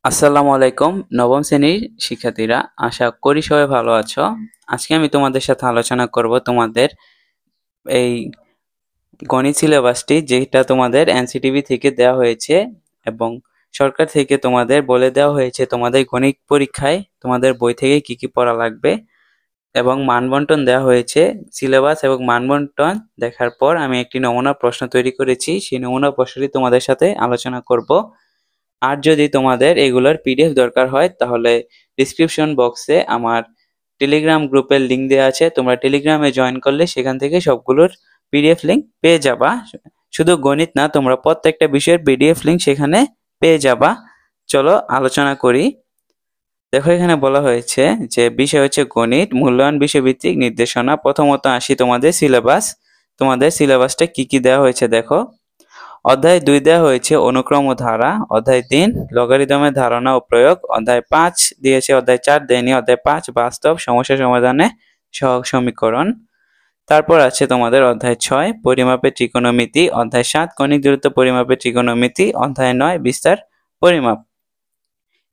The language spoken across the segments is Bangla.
আসসালামু আলাইকুম নবম শ্রেণীর শিক্ষার্থীরা, আশা করি সবাই ভালো আছো। আজকে আমি তোমাদের সাথে আলোচনা করব তোমাদের এই গণিত সিলেবাসটি, যেটা তোমাদের এনসিটিভি থেকে দেওয়া হয়েছে এবং সরকার থেকে তোমাদের বলে দেওয়া হয়েছে তোমাদের গণিত পরীক্ষায় তোমাদের বই থেকে কি কি পড়া লাগবে এবং মানবন্টন দেওয়া হয়েছে। সিলেবাস এবং মানবন্টন দেখার পর আমি একটি নমুনা প্রশ্ন তৈরি করেছি, সেই নমুনা প্রশ্নটি তোমাদের সাথে আলোচনা করব। আর যদি তোমাদের এগুলোর পিডিএফ দরকার হয় তাহলে ডিসক্রিপশন বক্সে আমার টেলিগ্রাম গ্রুপের লিংক দেওয়া আছে, তোমরা টেলিগ্রামে জয়েন করলে সেখান থেকে সবগুলোর পিডিএফ লিংক পেয়ে যাবা। শুধু গণিত না, তোমরা প্রত্যেকটা বিষয়ের পিডিএফ লিংক সেখানে পেয়ে যাবা। চলো আলোচনা করি। দেখো, এখানে বলা হয়েছে যে বিষয় হচ্ছে গণিত, মূল্যায়ন বিষয়ভিত্তিক নির্দেশনা। প্রথমত আসি তোমাদের সিলেবাস। তোমাদের সিলেবাসটা কি কি দেওয়া হয়েছে দেখো। অধ্যায় 2 দেওয়া হয়েছে অনুক্রম ও ধারা, অধ্যায় 3 লগারিদমের ধারণা ও প্রয়োগ, অধ্যায় 5 দিয়েছে, অধ্যায় 4 দেয়নি, অধ্যায় 5 বাস্তব সমস্যা সমাধানে সহগ সমীকরণ। তারপর আছে তোমাদের অধ্যায় 6 পরিমাপের ত্রিকোণমিতি, অধ্যায় 7 কণিক দূরত্ব পরিমাপের ত্রিকোণমিতি, অধ্যায় 9 বিস্তার পরিমাপ।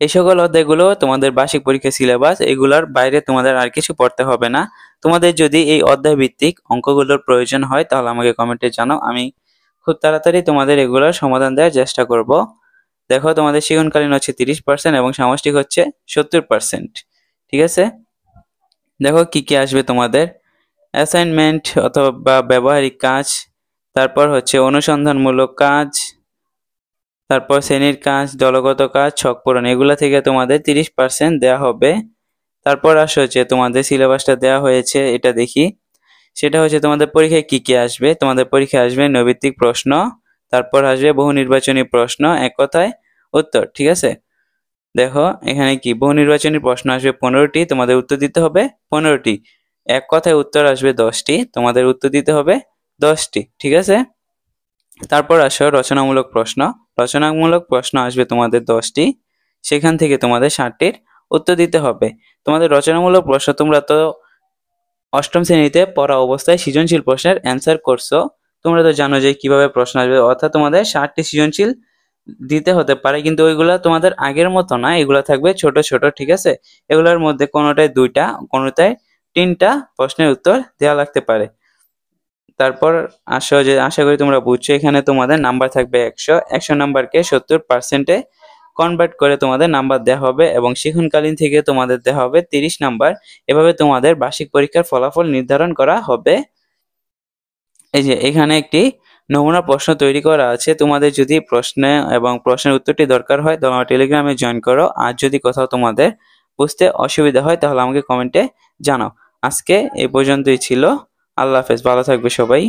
এই সকল অধ্যায়গুলো তোমাদের বার্ষিক পরীক্ষা সিলেবাস, এগুলোর বাইরে তোমাদের আর কিছু পড়তে হবে না। তোমাদের যদি এই অধ্যায় ভিত্তিক অঙ্কগুলোর প্রয়োজন হয় তাহলে আমাকে কমেন্টে জানাও, আমি খুব তাড়াতাড়ি তোমাদের এগুলোর সমাধান দেওয়ার চেষ্টা করব। দেখো, তোমাদের শিক্ষণকালীন হচ্ছে 30% এবং সামষ্টিক হচ্ছে 70%। ঠিক আছে, দেখো কি কি আসবে তোমাদের। অ্যাসাইনমেন্ট অথবা ব্যবহারিক কাজ, তারপর হচ্ছে অনুসন্ধানমূলক কাজ, তারপর শ্রেণীর কাজ, দলগত কাজ, ছক পূরণ, এগুলা থেকে তোমাদের 30% দেওয়া হবে। তারপর আসো হচ্ছে তোমাদের সিলেবাসটা দেওয়া হয়েছে, এটা দেখি। সেটা হচ্ছে তোমাদের পরীক্ষায় কি কি আসবে। তোমাদের পরীক্ষায় আসবে নৈর্ব্যক্তিক প্রশ্ন, তারপর আসবে বহু নির্বাচনী প্রশ্ন, এক কথায় উত্তর। ঠিক আছে, দেখো এখানে কি বহু নির্বাচনী প্রশ্ন আসবে 15টি, তোমাদের উত্তর দিতে হবে 15টি। এক কথায় উত্তর আসবে 10টি, তোমাদের উত্তর দিতে হবে 10টি। ঠিক আছে, তারপর আসো রচনামূলক প্রশ্ন। রচনামূলক প্রশ্ন আসবে তোমাদের 10টি, সেখান থেকে তোমাদের 60টির উত্তর দিতে হবে। তোমাদের রচনামূলক প্রশ্ন তোমরা তো অষ্টম শ্রেণীতে পড়া অবস্থায় সৃজনশীল প্রশ্নের অ্যান্সার করছো, তোমরা তো জানো যে কিভাবে প্রশ্ন আসবে, অর্থাৎ তোমাদের 60টি সৃজনশীল দিতে হতে পারে, কিন্তু ওইগুলা তোমাদের আগের মতো না, এগুলা থাকবে ছোট ছোট। ঠিক আছে, এগুলোর মধ্যে কোনোটায় 2টা, কোনোটায় 3টা প্রশ্নের উত্তর দেওয়া লাগতে পারে। তারপর আসো যে, আশা করি তোমরা বুঝছো, এখানে তোমাদের নাম্বার থাকবে 100 নাম্বারকে 70%-এ কনভার্ট করে তোমাদের নাম্বার দেওয়া হবে এবং শিক্ষণকালীন থেকে তোমাদের দেওয়া হবে 30 নাম্বার। এভাবে তোমাদের বার্ষিক পরীক্ষার ফলাফল নির্ধারণ করা হবে। এই যে এখানে একটি নমুনা প্রশ্ন তৈরি করা আছে, তোমাদের যদি প্রশ্নে এবং প্রশ্নের উত্তরটি দরকার হয় তাহলে আমার টেলিগ্রামে জয়েন করো। আর যদি কোথাও তোমাদের বুঝতে অসুবিধা হয় তাহলে আমাকে কমেন্টে জানাও। আজকে এই পর্যন্তই ছিল। আল্লাহ হাফেজ, ভালো থাকবে সবাই।